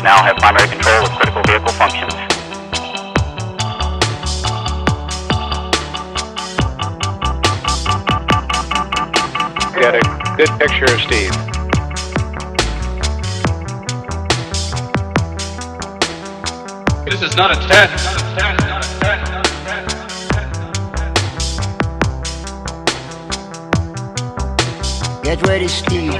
now have primary control of critical vehicle functions. Get a good picture of Steve. This is not a test. Not a test. Not a test. Not a test. Get ready, Steve.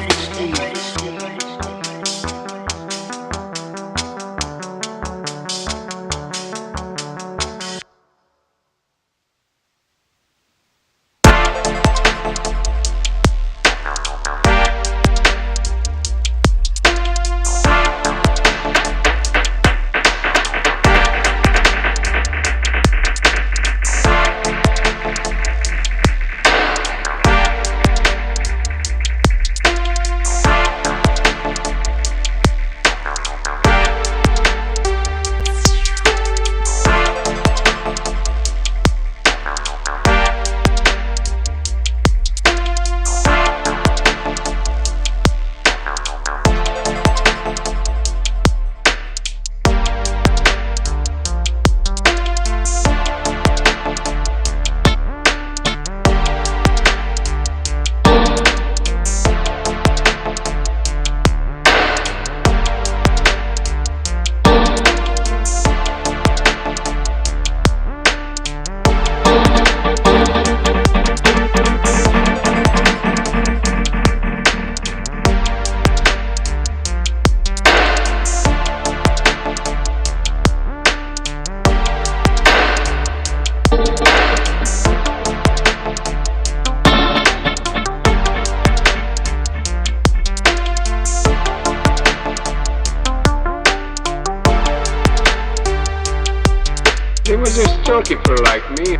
There was this storekeeper like me,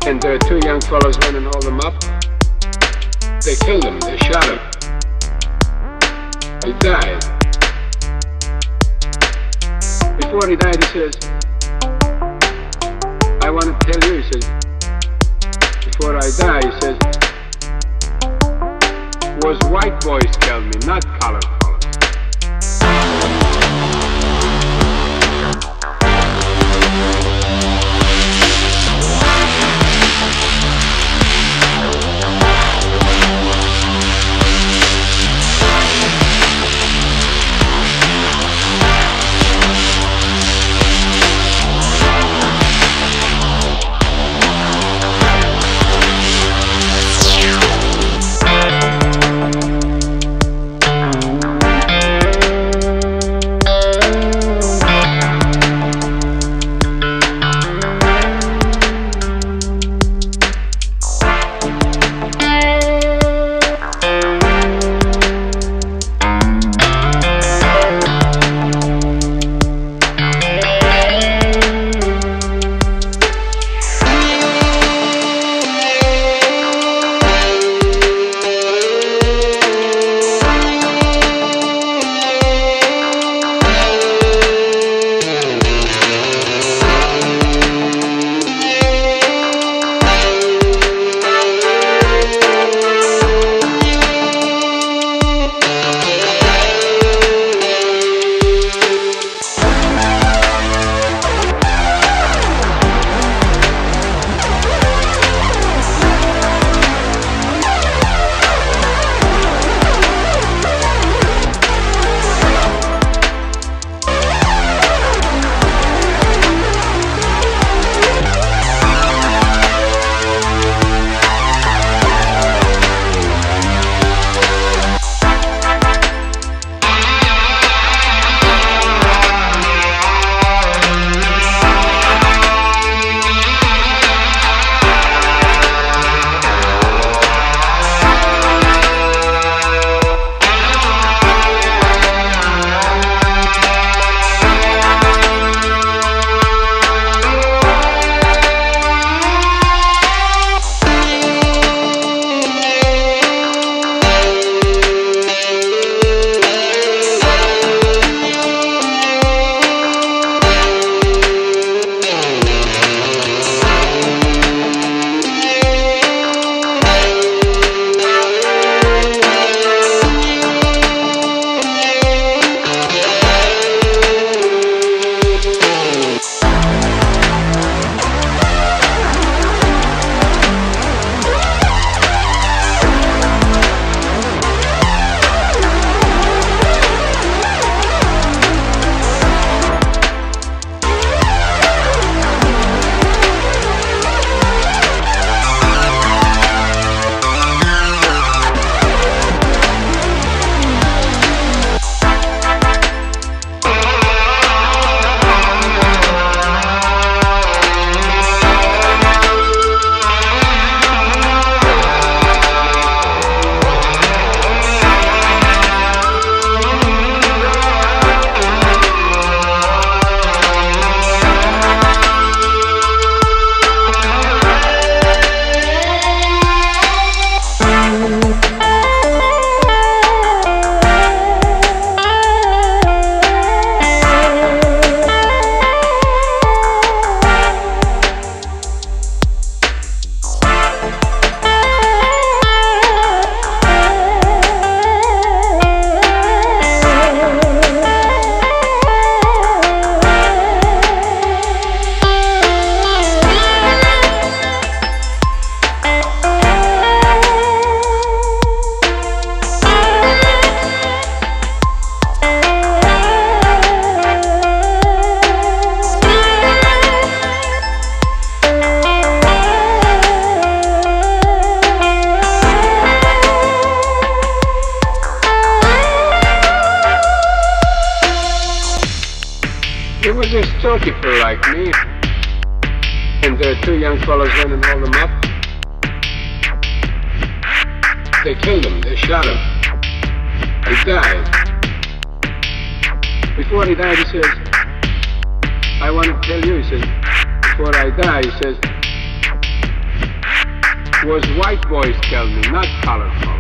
and there were two young fellows went and hold him up. They killed him, they shot him. He died. Before he died, he says, I want to tell you, he says, before I die, he says, was white boys killed me, not colored fellows. There was this storekeeper like me, and the two young fellows went and hauled him up. They killed him, they shot him. He died. Before he died, he says, I want to tell you, he says, before I die, he says, was white boys killed me, not colored folks.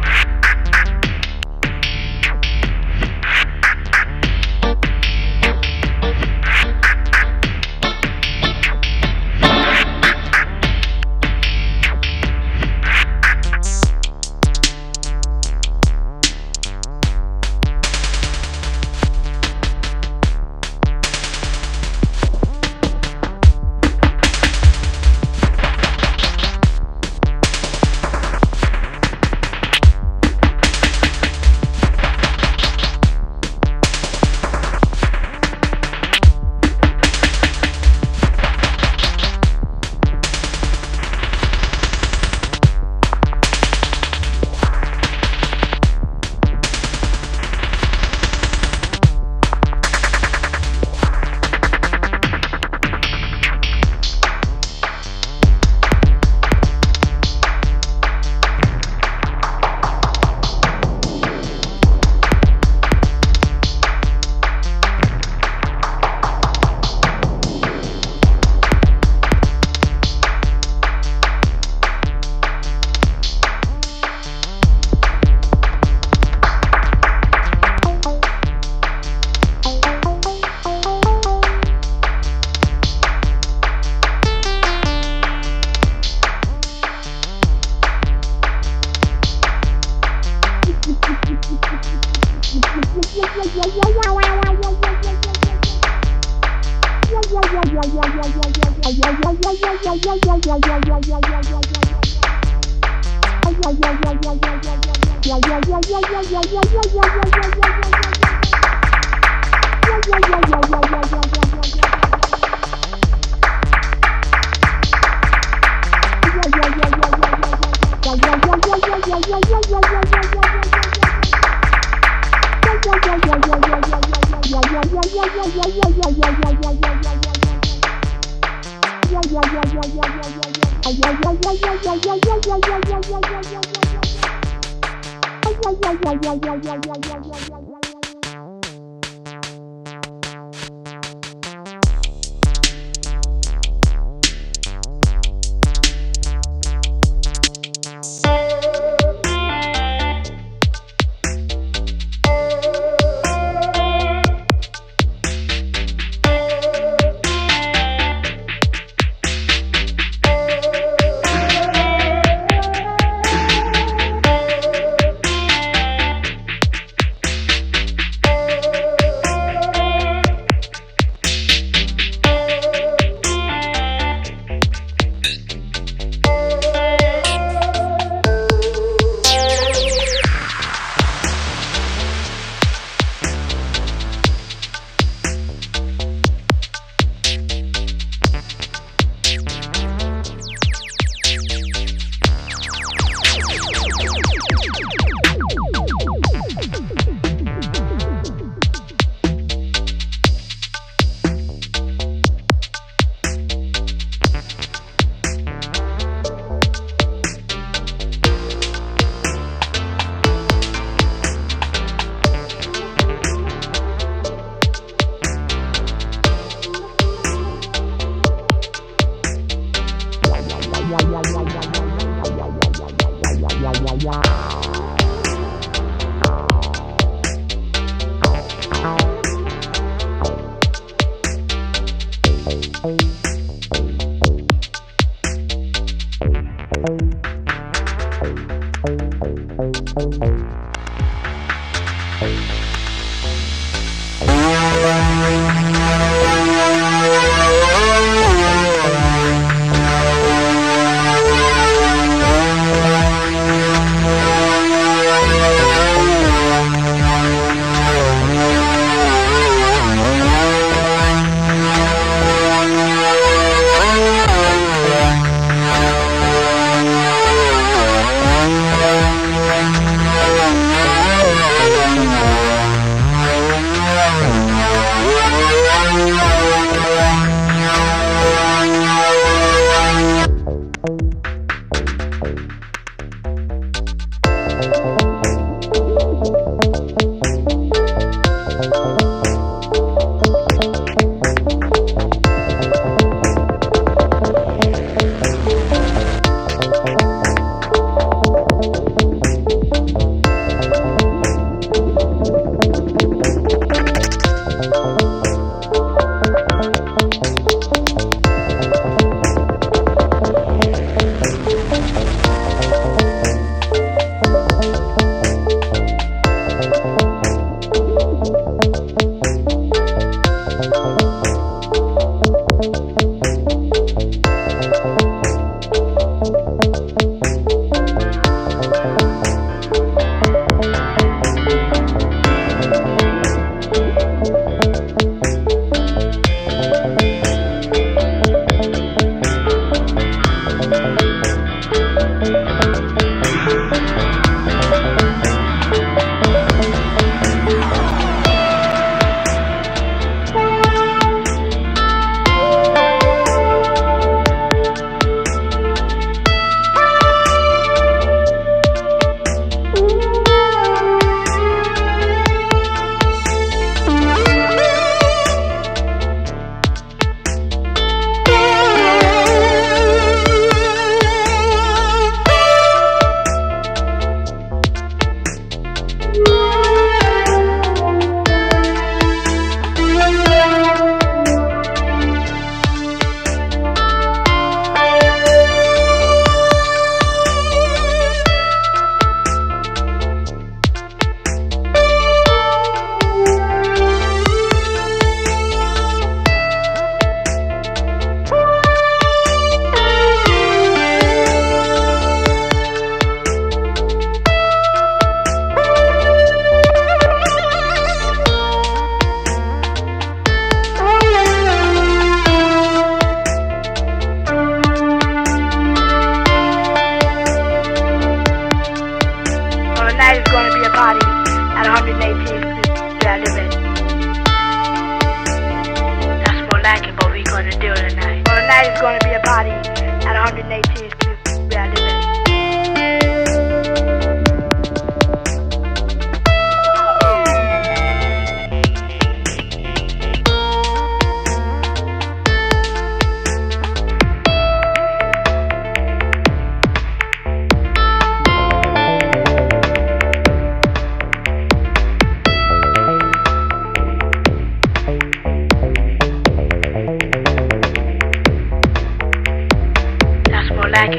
party at 118th Street where I live at.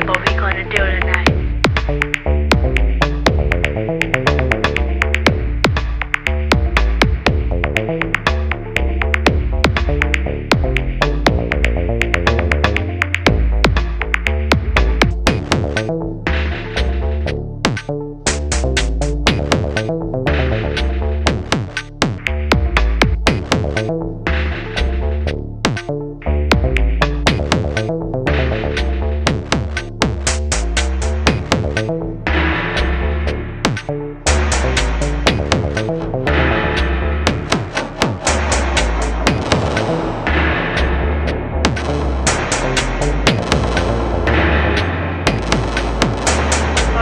But we gonna do it tonight.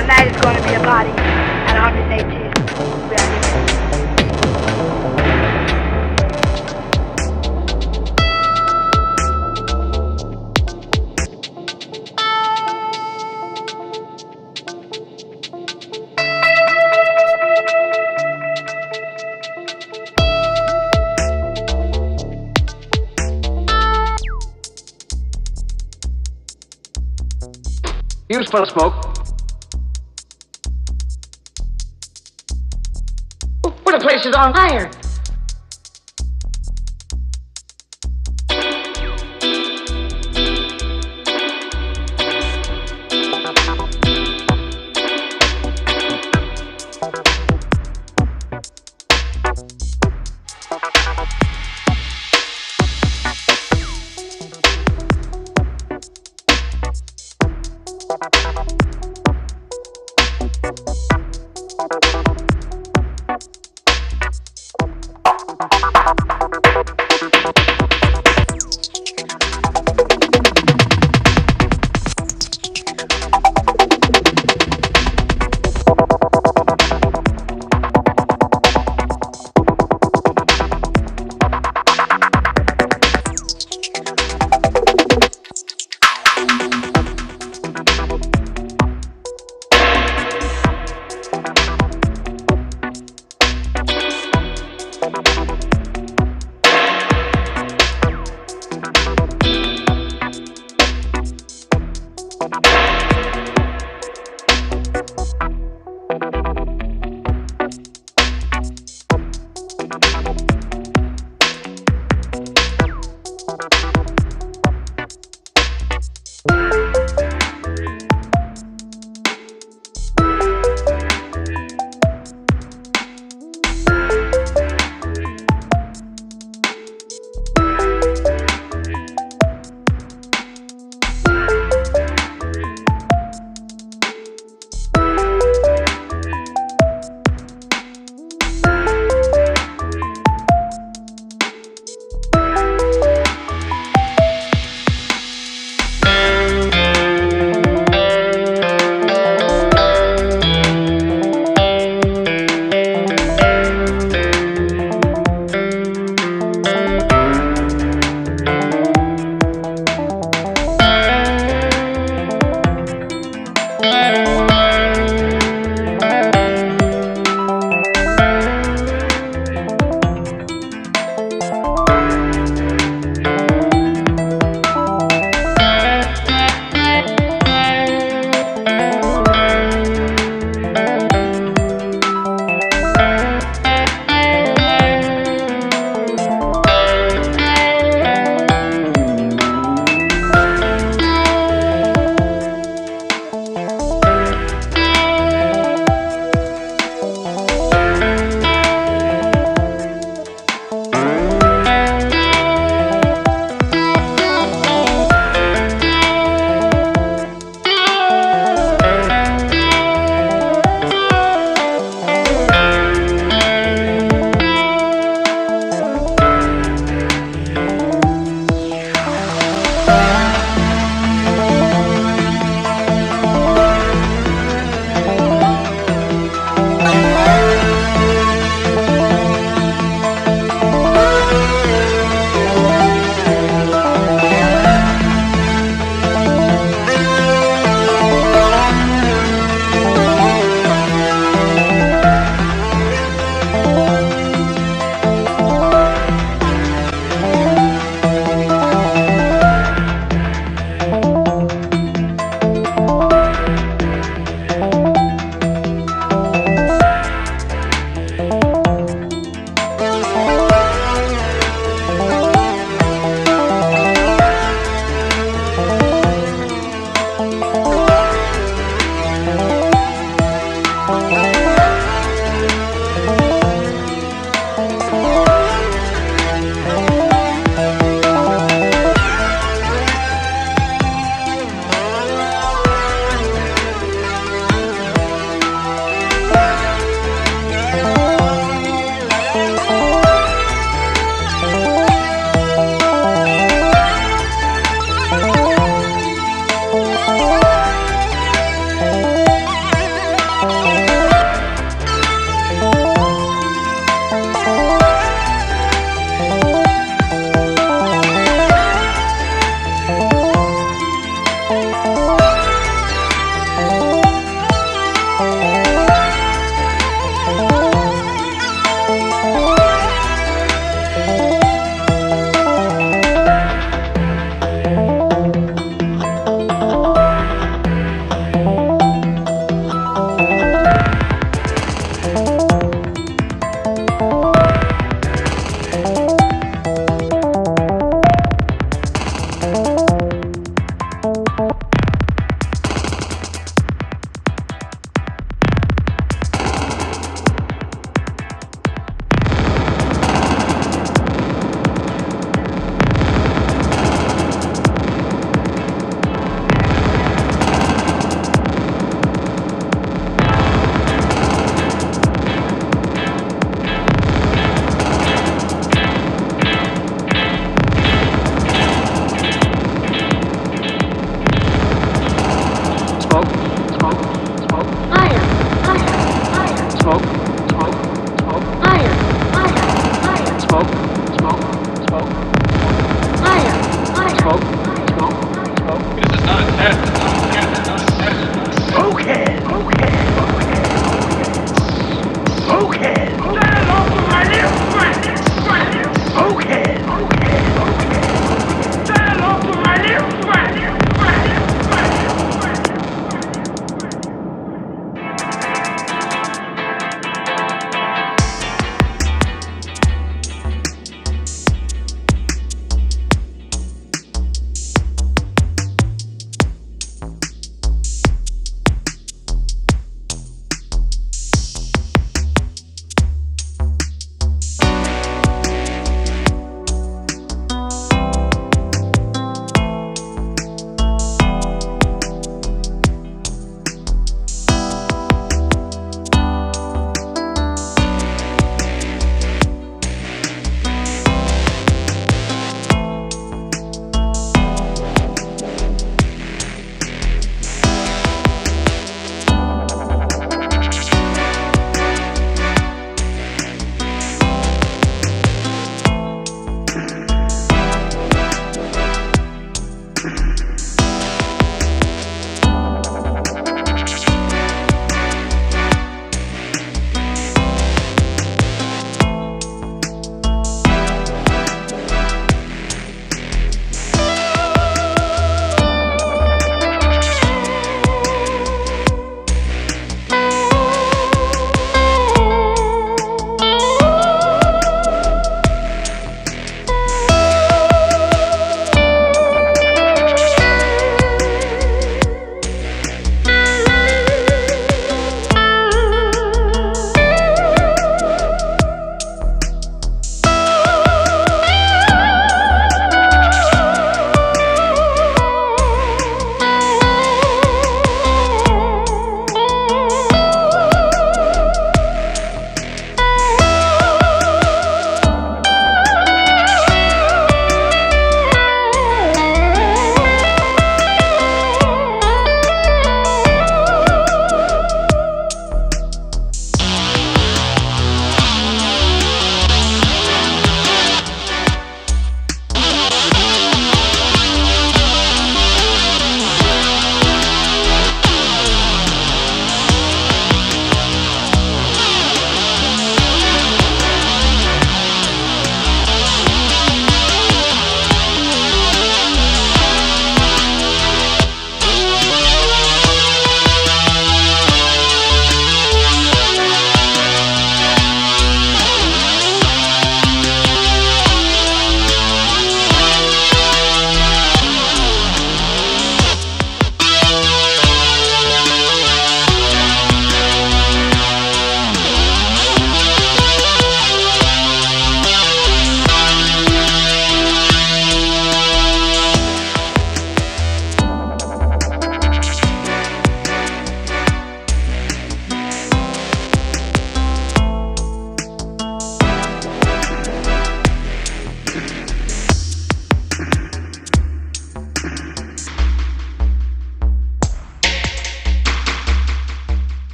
Tonight is gonna be a party at 118th where I live at. Here's for smoke. Well, the place is on fire.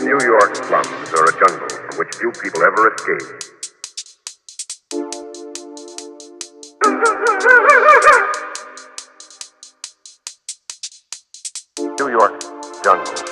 New York slums are a jungle from which few people ever escape. New York jungle.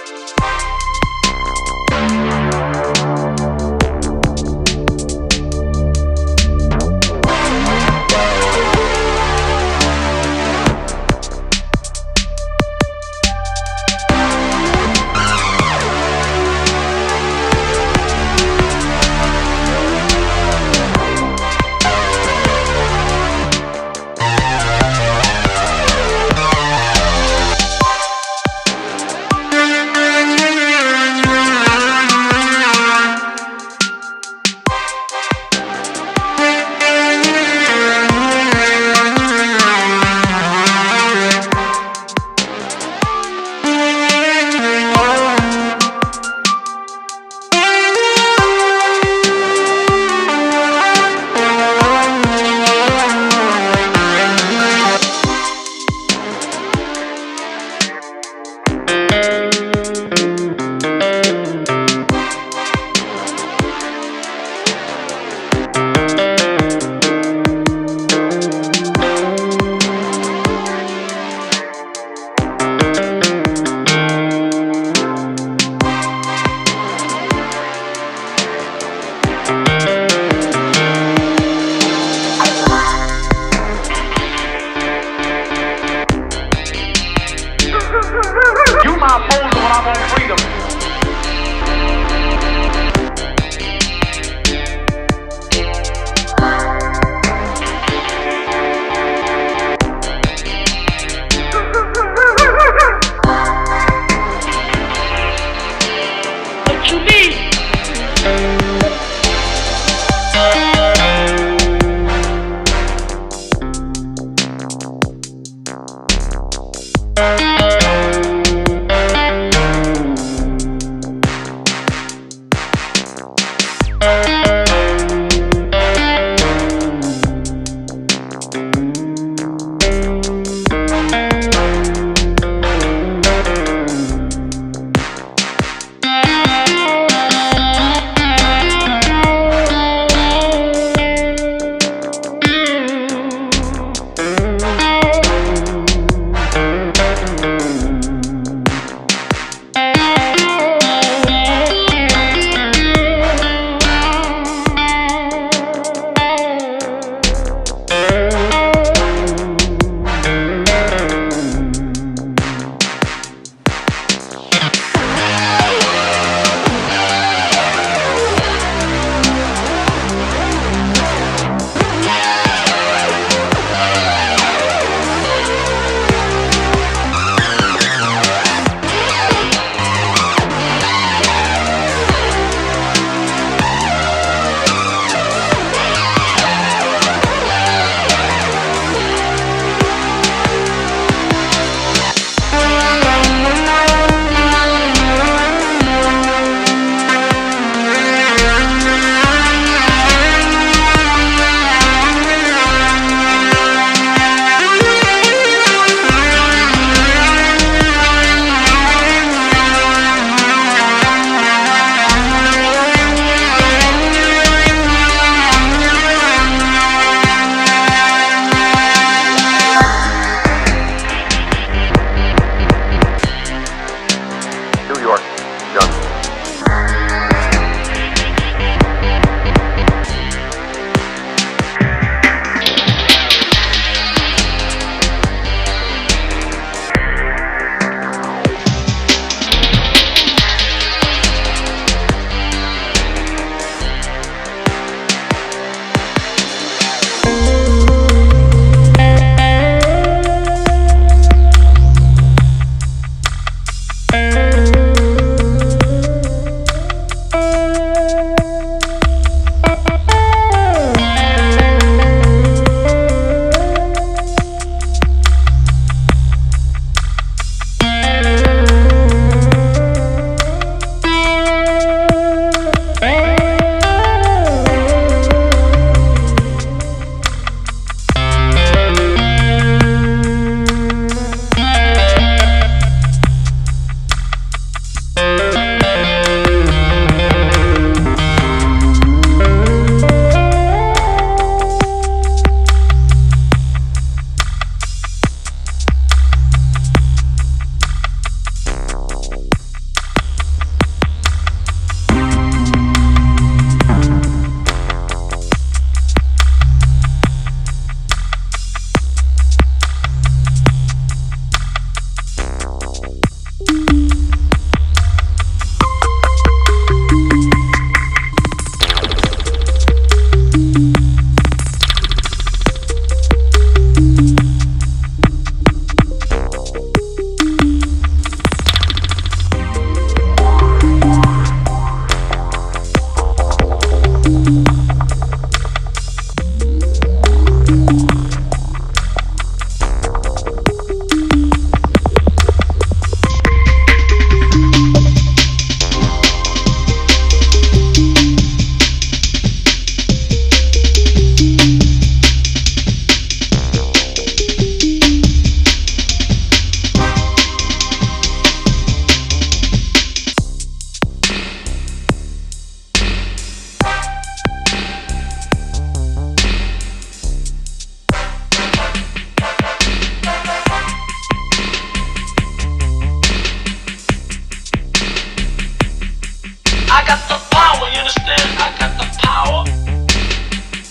I got the power, you understand? I got the power.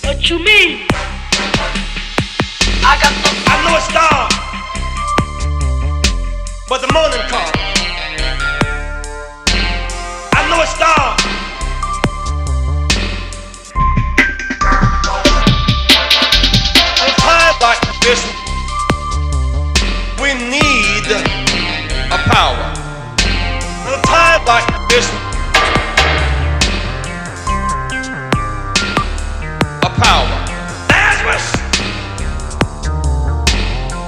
What you mean? I got the I know it's dark, but the morning comes. I know it's dark. In times like this, we need a power. In a time like this, a power. Lazarus,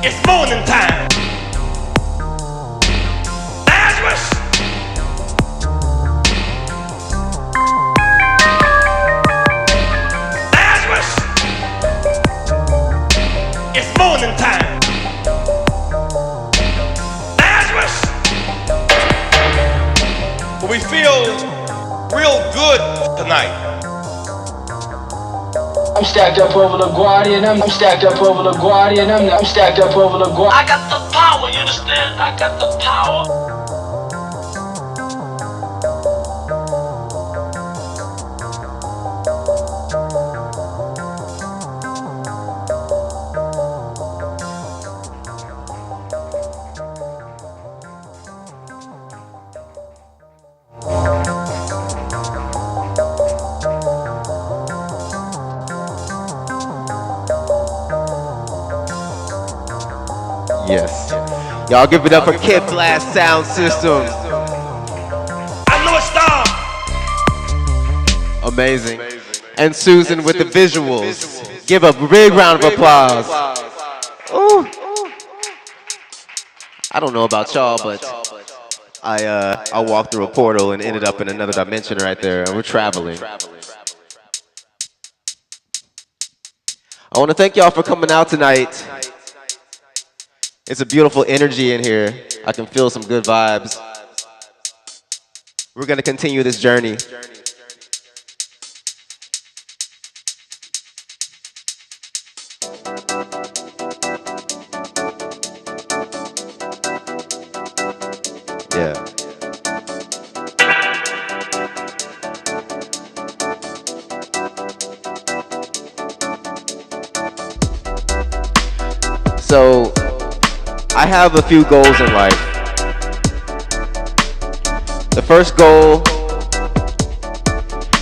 it's morning time. Lazarus, Lazarus, it's morning time. We feel real good tonight. I'm stacked up over LaGuardia and I'm stacked up over LaGuardia and I'm stacked up over LaGuardia. I got the power, you understand? I got the power. Yes. Y'all give it up for Kidblast Sound System. I know it's dark. Amazing. And Susan with the visuals. Give a big round of applause. Ooh. I don't know about y'all, but I walked through a portal and ended up in another dimension right there, and we're traveling. I want to thank y'all for coming out tonight. It's a beautiful energy in here. I can feel some good vibes. We're going to continue this journey. Yeah. So, I have a few goals in life. The first goal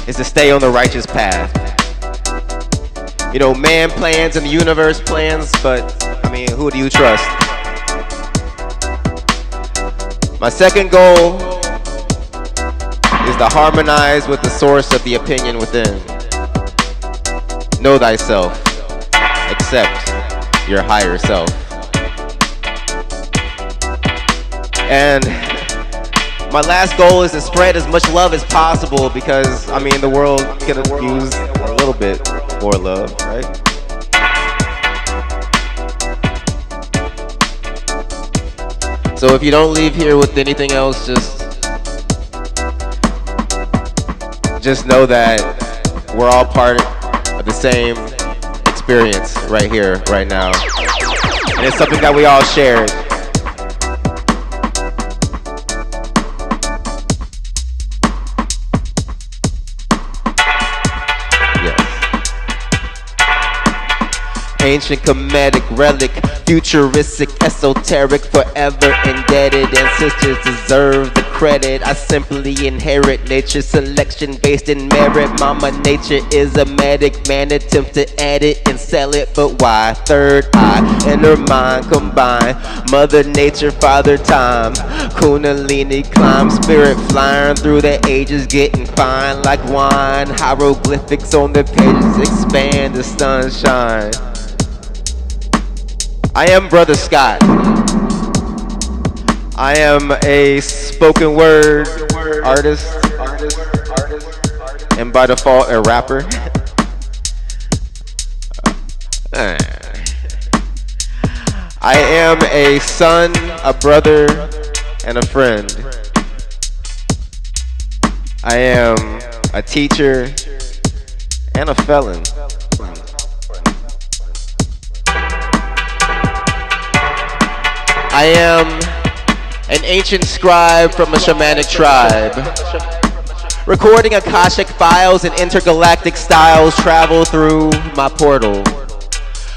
is to stay on the righteous path. You know, man plans and the universe plans, but I mean, who do you trust? My second goal is to harmonize with the source of the opinion within. Know thyself. Accept your higher self. And my last goal is to spread as much love as possible because, I mean, the world could use a little bit more love, right? So if you don't leave here with anything else, just know that we're all part of the same experience right here, right now. And it's something that we all shared. Ancient comedic relic, futuristic, esoteric, forever indebted. Ancestors deserve the credit. I simply inherit nature's selection based in merit. Mama nature is a medic, man attempts to add it and sell it, but why? Third eye, inner mind combine. Mother nature, father time. Kundalini climb, spirit flying through the ages, getting fine like wine. Hieroglyphics on the pages expand the sunshine. I am Brotha Scott. I am a spoken word artist, and by default a rapper. I am a son, a brother, and a friend. I am a teacher and a felon. I am an ancient scribe from a shamanic tribe, Recording Akashic files and intergalactic styles travel through my portal.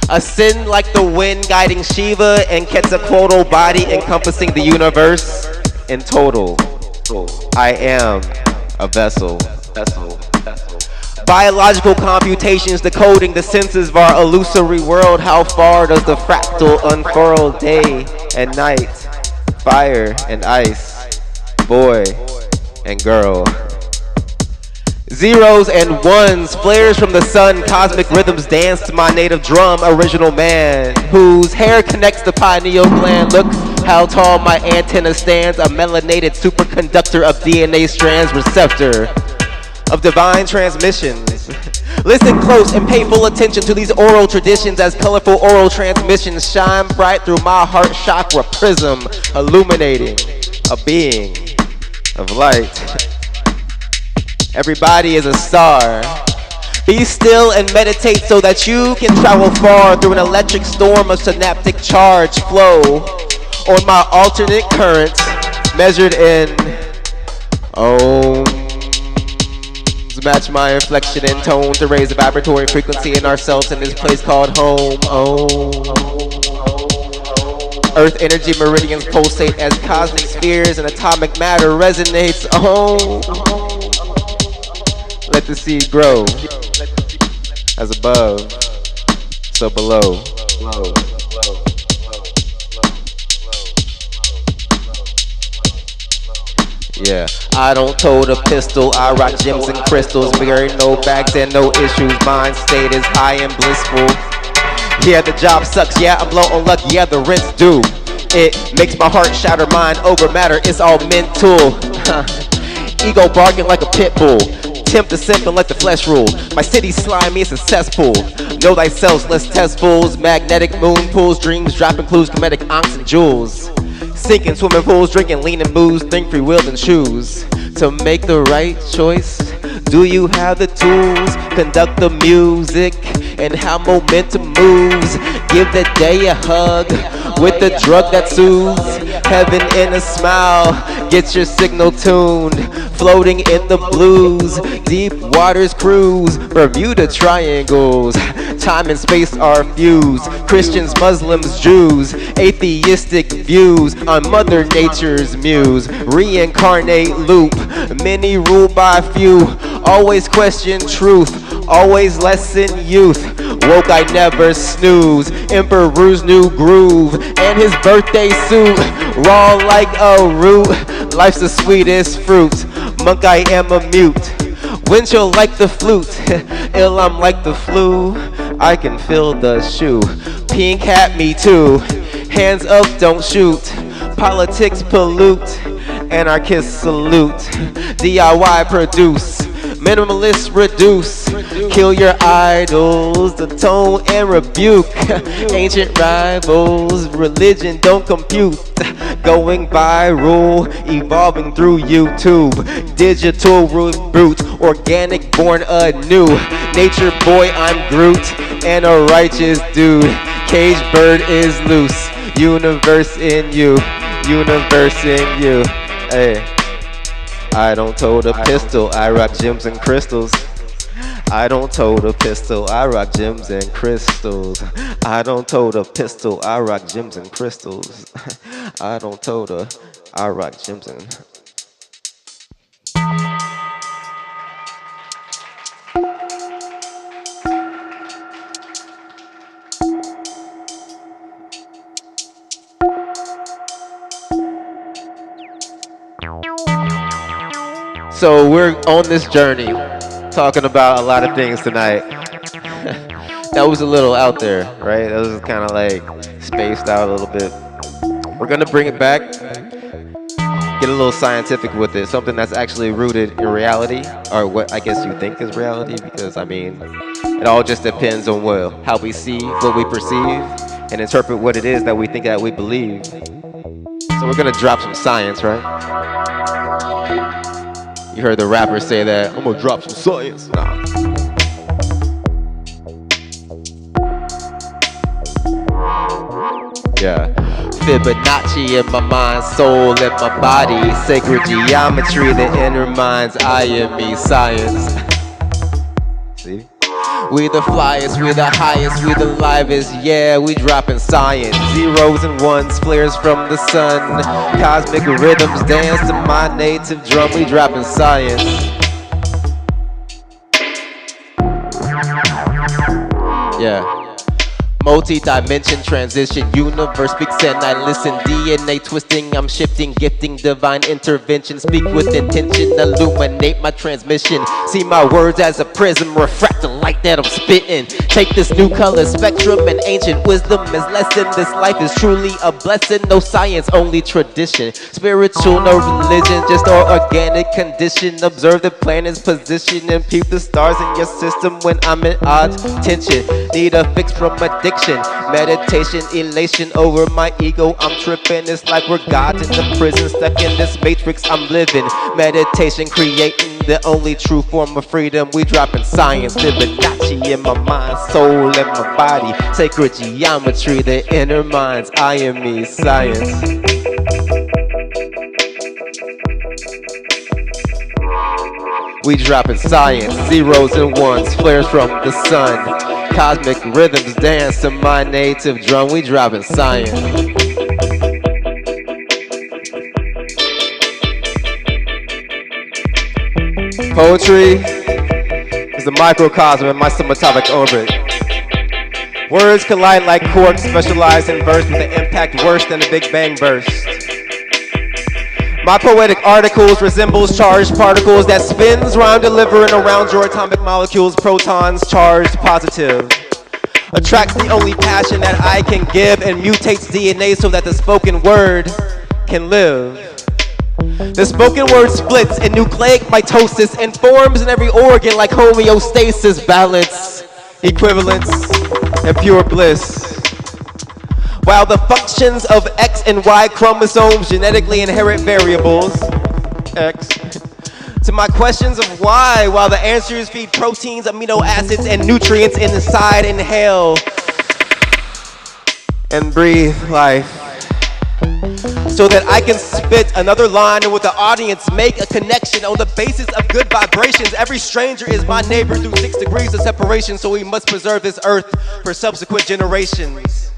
Ascend like the wind guiding Shiva and Quetzalcoatl body encompassing the universe in total. I am a vessel. Biological computations decoding the senses of our illusory world. How far does the fractal unfurl? Day and night, fire and ice, boy and girl. Zeros and ones, flares from the sun, cosmic rhythms dance to my native drum. Original man, whose hair connects the pineal gland. Look how tall my antenna stands, a melanated superconductor of DNA strands, receptor of divine transmissions. Listen close and pay full attention to these oral traditions as colorful oral transmissions shine bright through my heart chakra prism, illuminating a being of light. Everybody is a star. Be still and meditate so that you can travel far through an electric storm of synaptic charge flow on my alternate current measured in ohms. Match my inflection and tone to raise the vibratory frequency in ourselves in this place called home. Earth energy meridians pulsate as cosmic spheres and atomic matter resonates. Let the seed grow as above, so below. Yeah, I don't tote a pistol, I rock gems and crystals. Wearing no bags and no issues, mind state is high and blissful. Yeah, the job sucks, yeah, I'm low on luck, yeah, the rent's due. It makes my heart shatter, mind over matter, it's all mental. Ego barking like a pit bull, tempt the simple let the flesh rule. My city slimy, it's a cesspool. Know thyself, less test fools. Magnetic moon pools, dreams dropping clues, comedic onks and jewels. Sinking swimming pools, drinking lean and booze, think free will and shoes. To make the right choice, do you have the tools? Conduct the music and how momentum moves. Give the day a hug with the drug that soothes. Heaven in a smile, get your signal tuned. Floating in the blues, deep waters cruise. Bermuda triangles, time and space are fused. Christians, Muslims, Jews, atheistic views on Mother Nature's muse. Reincarnate loop, many ruled by few. Always question truth, always lesson youth. Woke, I never snooze. Emperor's new groove and his birthday suit. Raw like a root, life's the sweetest fruit. Monk, I am a mute. Windshield like the flute. Ill, I'm like the flu. I can feel the shoe. Pink hat, me too. Hands up, don't shoot. Politics pollute. Anarchists salute. DIY produce. Minimalists reduce. Kill your idols, the tone and rebuke. Ancient rivals, religion don't compute. Going viral, evolving through YouTube. Digital brute, organic born anew. Nature boy, I'm Groot, and a righteous dude. Cage bird is loose. Universe in you, universe in you. Hey. I don't tote a pistol, I rock gems and crystals. I don't tote a pistol, I rock gems and crystals. I don't tote a pistol, I rock gems and crystals. I don't tote a, I rock gems and... So we're on this journey, talking about a lot of things tonight. That was a little out there, right? That was kind of like spaced out a little bit. We're gonna bring it back, get a little scientific with it, something that's actually rooted in reality, or what I guess you think is reality, because I mean, it all just depends on how we see, what we perceive, and interpret what it is that we think that we believe. So we're gonna drop some science, right? You heard the rapper say that, I'm gonna drop some science. Nah. Yeah. Fibonacci in my mind, soul in my body. Sacred geometry, the inner mind's eye in me, science. See? We the flyest, we the highest, we the livest, yeah, we dropping science. Zeros and ones, flares from the sun. Cosmic rhythms dance to my native drum, we dropping science. Yeah. Multi-dimension transition, universe speaks and I listen. DNA twisting, I'm shifting, gifting divine intervention. Speak with intention, illuminate my transmission. See my words as a prism, refract the light that I'm spitting. Take this new color spectrum and ancient wisdom as lesson. This life is truly a blessing, no science, only tradition. Spiritual, no religion, just our organic condition. Observe the planet's position and peep the stars in your system when I'm in odd tension. Need a fix from addiction. Meditation, elation over my ego. I'm tripping, it's like we're gods in the prison, stuck in this matrix I'm living. Meditation, creating the only true form of freedom. We dropping science, Fibonacci in my mind, soul in my body. Sacred geometry, the inner mind's eye in me, science. We dropping science, zeros and ones, flares from the sun. Cosmic rhythms dance to my native drum. We dropping science. Poetry is the microcosm in my subatomic orbit. Words collide like corks, specialized in verse with an impact worse than a Big Bang burst. My poetic articles resembles charged particles that spins rhyme delivering around your atomic molecules, protons charged positive. Attracts the only passion that I can give and mutates DNA so that the spoken word can live. The spoken word splits in nucleic mitosis and forms in every organ like homeostasis, balance, equivalence, and pure bliss. While the functions of X and Y chromosomes genetically inherit variables, X, to my questions of why, while the answers feed proteins, amino acids, and nutrients inside, inhale and breathe life. So that I can spit another line and with the audience make a connection on the basis of good vibrations. Every stranger is my neighbor through 6 degrees of separation, so we must preserve this earth for subsequent generations.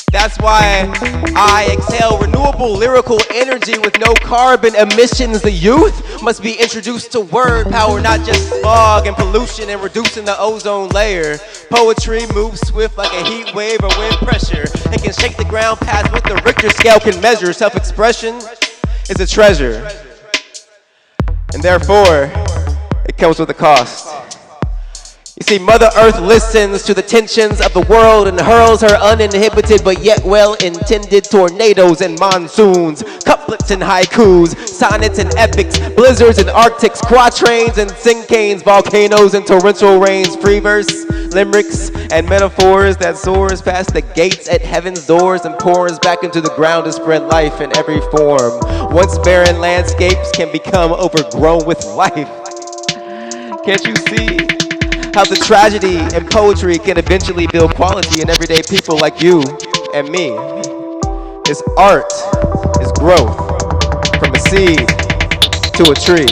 That's why I exhale renewable lyrical energy with no carbon emissions. The youth must be introduced to word power, not just smog and pollution and reducing the ozone layer. Poetry moves swift like a heat wave or wind pressure. It can shake the ground past what the Richter scale can measure. Self-expression is a treasure, and therefore it comes with a cost. You see, Mother Earth listens to the tensions of the world and hurls her uninhibited but yet well-intended tornadoes and monsoons, couplets and haikus, sonnets and epics, blizzards and arctics, quatrains and cinquains, volcanoes and torrential rains, free verse, limericks, and metaphors that soars past the gates at heaven's doors and pours back into the ground to spread life in every form. Once barren landscapes can become overgrown with life. Can't you see how the tragedy and poetry can eventually build quality in everyday people like you and me? It's art, it's growth, from a seed to a tree.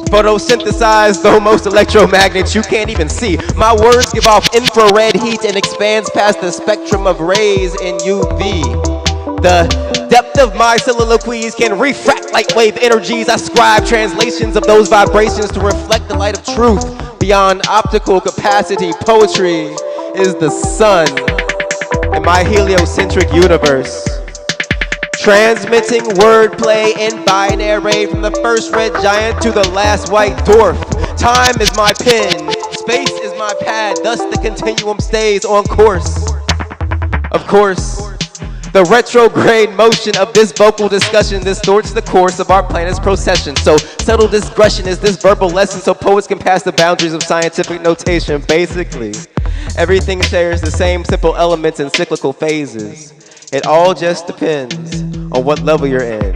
Photosynthesized, though most electromagnets you can't even see. My words give off infrared heat and expands past the spectrum of rays in UV. The depth of my soliloquies can refract light wave energies. I scribe translations of those vibrations to reflect the light of truth. Beyond optical capacity, poetry is the sun in my heliocentric universe. Transmitting wordplay in binary from the first red giant to the last white dwarf. Time is my pen, space is my pad, thus the continuum stays on course. Of course, the retrograde motion of this vocal discussion distorts the course of our planet's procession. So subtle digression is this verbal lesson so poets can pass the boundaries of scientific notation. Basically, everything shares the same simple elements and cyclical phases. It all just depends on what level you're in.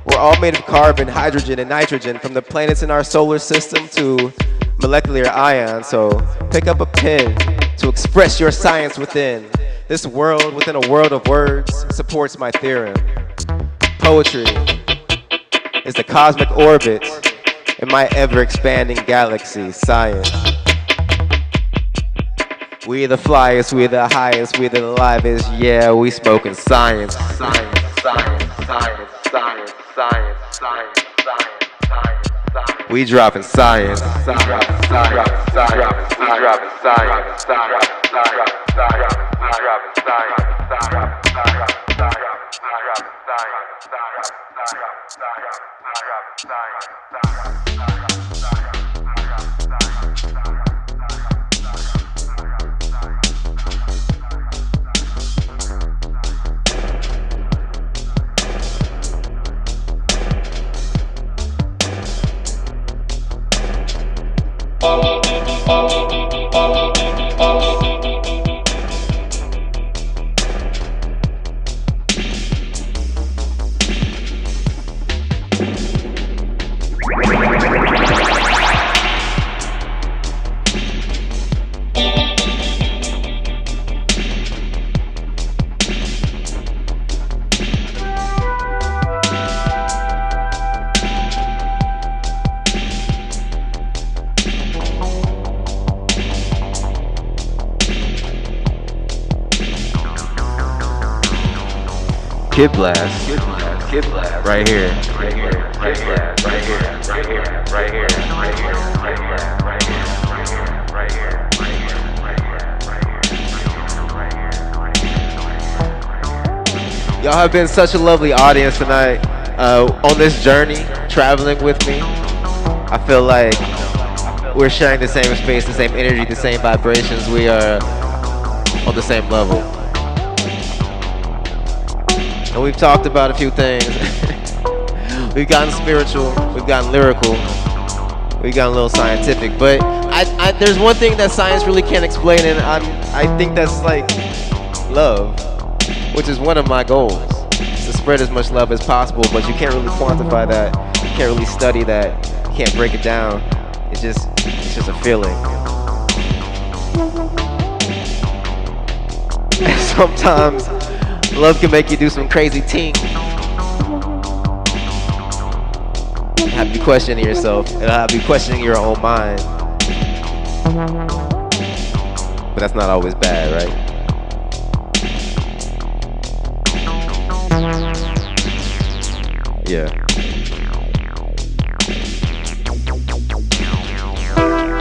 We're all made of carbon, hydrogen, and nitrogen, from the planets in our solar system to molecular ions. So pick up a pen to express your science within. This world within a world of words supports my theorem. Poetry is the cosmic orbit in my ever-expanding galaxy. Science. We the flyest, we the highest, we the livest. Yeah, we smoking science. Science, science, science, science, science, science, science, science. We dropping science. Kidblast, right here, right here, right here, right here, right here, right here, right here, right here, right here, right here, right here, right here. Y'all have been such a lovely audience tonight on this journey, traveling with me. I feel like we're sharing the same space, the same energy, the same vibrations. We are on the same level. And we've talked about a few things. We've gotten spiritual, we've gotten lyrical, we've gotten a little scientific, but there's one thing that science really can't explain, and I think that's like love, which is one of my goals, to spread as much love as possible, but you can't really quantify that, you can't really study that, you can't break it down, it's just a feeling. And sometimes love can make you do some crazy things. Have you questioning yourself, and have you questioning your own mind. But that's not always bad, right? Yeah.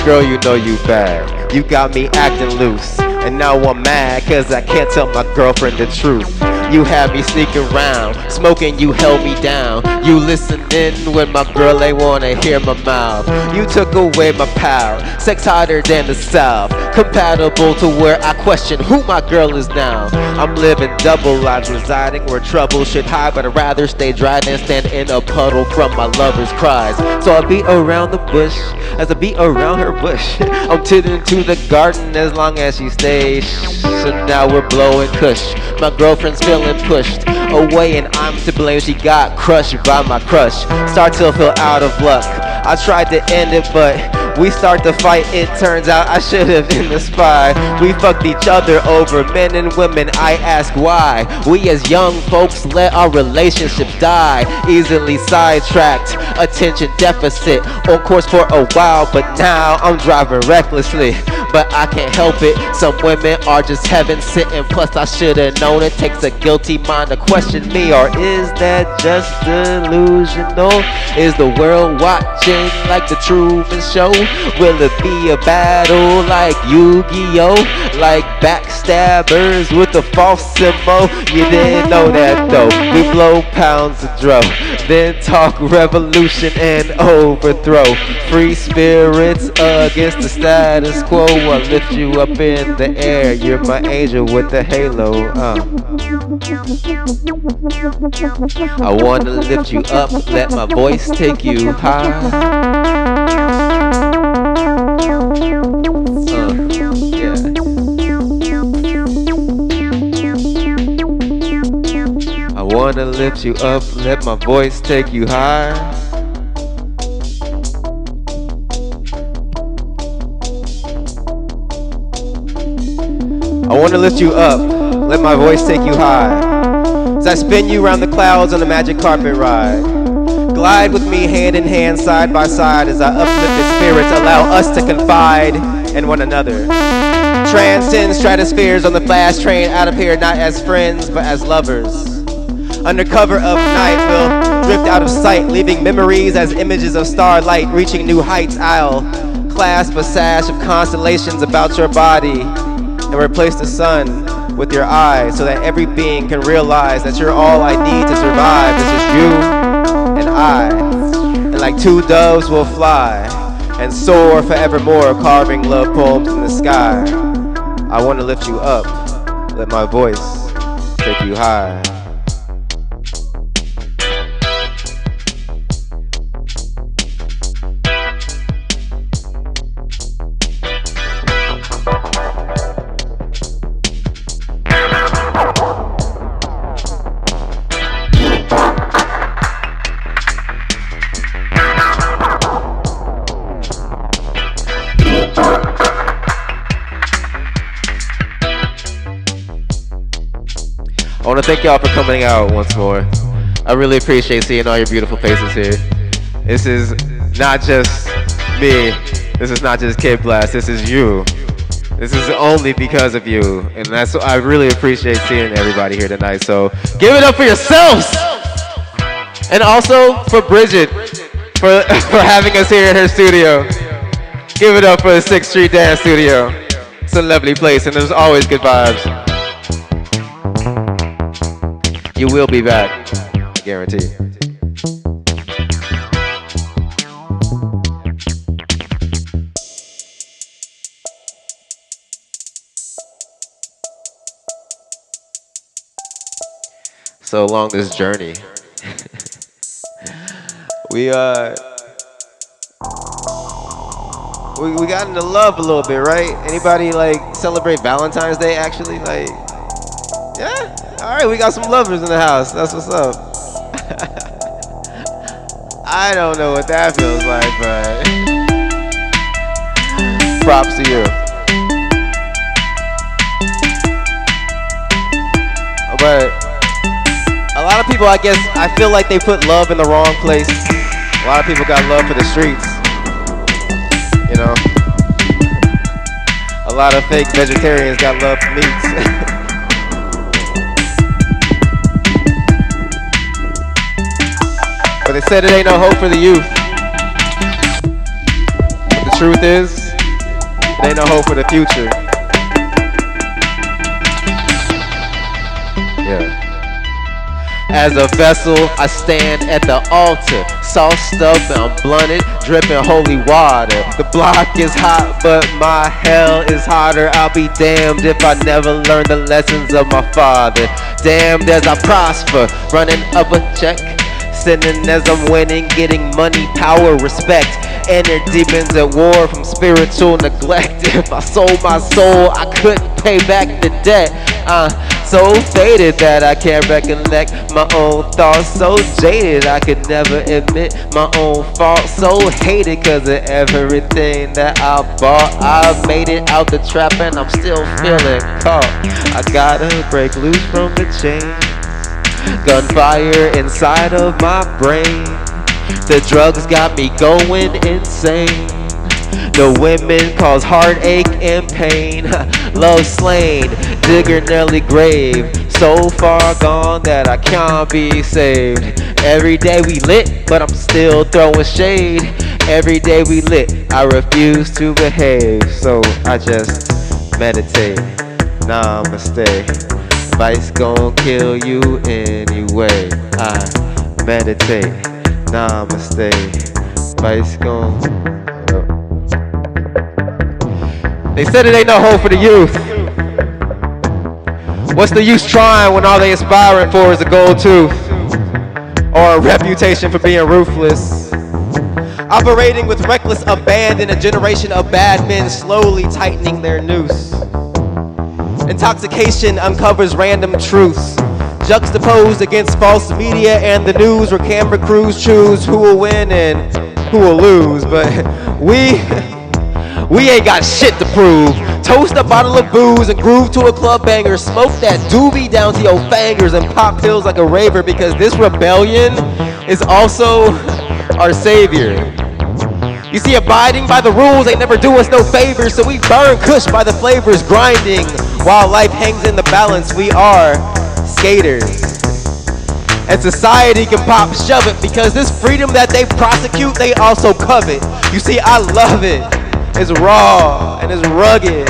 Girl, you know you bad. You got me acting loose. And now I'm mad cause I can't tell my girlfriend the truth. You had me sneaking around, smoking, you held me down. You listening when my girl ain't wanna hear my mouth. You took away my pal, sex hotter than the South. Compatible to where I question who my girl is now. I'm living double lives, residing where trouble should hide, but I'd rather stay dry than stand in a puddle from my lover's cries. So I beat around the bush as I beat around her bush. I'm tending to the garden as long as she stays. So now we're blowing kush. My girlfriend's feeling pushed away and I'm to blame. She got crushed by my crush. Start to feel out of luck. I tried to end it, but we start to fight. It turns out I should have been the spy. We fucked each other over, men and women. I ask why. We as young folks let our relationships die. Easily sidetracked, attention deficit. On course for a while, but now I'm driving recklessly. But I can't help it. Some women are just heaven sitting. Plus I should have known it takes a guilty mind to question me. Or is that just delusional? Is the world watching like the Truman Show? Will it be a battle like Yu-Gi-Oh? Like backstabbers with a false symbol? You didn't know that though. We blow pounds of dro, then talk revolution and overthrow. Free spirits against the status quo. I lift you up in the air. You're my angel with the halo. I wanna lift you up, let my voice take you high. I wanna lift you up, let my voice take you high. I wanna lift you up, let my voice take you high. As I spin you around the clouds on a magic carpet ride. Glide with me hand in hand, side by side, as our uplifted spirits allow us to confide in one another. Transcend stratospheres on the fast train, out of here not as friends, but as lovers. Under cover of night, we'll drift out of sight, leaving memories as images of starlight, reaching new heights. I'll clasp a sash of constellations about your body and replace the sun with your eyes so that every being can realize that you're all I need to survive. This is you and I, and like two doves we'll fly and soar forevermore, carving love poems in the sky. I want to lift you up, let my voice take you high. I want to thank y'all for coming out once more. I really appreciate seeing all your beautiful faces here. This is not just me. This is not just Kidblast. This is you. This is only because of you. And that's I really appreciate seeing everybody here tonight. So give it up for yourselves. And also for Bridget for having us here in her studio. Give it up for the 6th Street Dance Studio. It's a lovely place and there's always good vibes. You will be back, I guarantee. So along this journey, we got into love a little bit, right? Anybody like celebrate Valentine's Day actually? Like, yeah? All right, we got some lovers in the house. That's what's up. I don't know what that feels like, but props to you. But a lot of people, I guess, I feel like they put love in the wrong place. A lot of people got love for the streets, you know. A lot of fake vegetarians got love for meats. But they said it ain't no hope for the youth. But the truth is, it ain't no hope for the future. Yeah. As a vessel, I stand at the altar, sauced up and blunted, dripping holy water. The block is hot, but my hell is hotter. I'll be damned if I never learn the lessons of my father. Damned as I prosper, running up a check. Sinning as I'm winning, getting money, power, respect. Inner demons at war from spiritual neglect. If I sold my soul, I couldn't pay back the debt. So faded that I can't recollect my own thoughts. So jaded I could never admit my own fault. So hated cause of everything that I bought. I made it out the trap and I'm still feeling caught. I gotta break loose from the chain. Gunfire inside of my brain. The drugs got me going insane. The women cause heartache and pain. Love slain, digger Nelly grave. So far gone that I can't be saved. Every day we lit, but I'm still throwing shade. Every day we lit, I refuse to behave. So I just meditate, namaste. Vice gon' kill you anyway. I meditate, namaste. Vice gon'. They said it ain't no hope for the youth. What's the use trying when all they aspiring for is a gold tooth? Or a reputation for being ruthless? Operating with reckless abandon, a generation of bad men slowly tightening their noose. Intoxication uncovers random truths, juxtaposed against false media and the news, where camera crews choose who will win and who will lose. But we We ain't got shit to prove. Toast a bottle of booze and groove to a club banger. Smoke that doobie down to your fingers and pop pills like a raver, because this rebellion is also our savior. You see, abiding by the rules ain't never do us no favors, so we burn kush by the flavors, grinding while life hangs in the balance. We are skaters. And society can pop shove it, because this freedom that they prosecute, they also covet. You see, I love it. It's raw and it's rugged.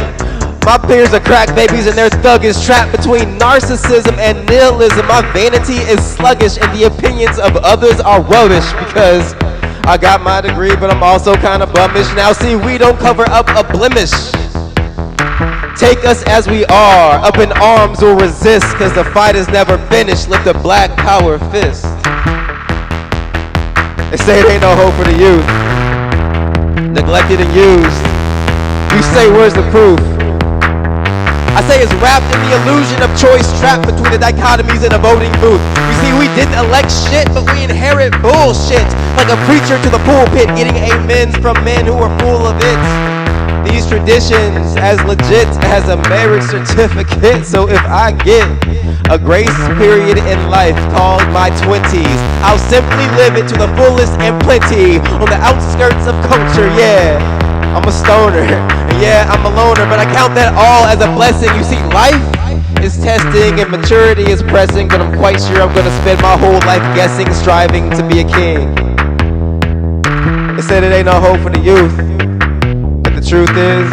My peers are crack babies and their thug is trapped between narcissism and nihilism. My vanity is sluggish and the opinions of others are rubbish, because I got my degree but I'm also kind of bummish. Now see, we don't cover up a blemish. Take us as we are, up in arms or resist, cause the fight is never finished. Lift a black power fist. They say it ain't no hope for the youth, neglected and used. You say, where's the proof? I say it's wrapped in the illusion of choice, trapped between the dichotomies in a voting booth. You see, we didn't elect shit, but we inherit bullshit, like a preacher to the pulpit, getting amens from men who are full of it. These traditions as legit as a marriage certificate. So if I get a grace period in life called my 20s, I'll simply live it to the fullest and plenty on the outskirts of culture. Yeah, I'm a stoner. Yeah, I'm a loner, but I count that all as a blessing. You see, life is testing and maturity is pressing, but I'm quite sure I'm gonna spend my whole life guessing, striving to be a king. They said it ain't no hope for the youth. The truth is,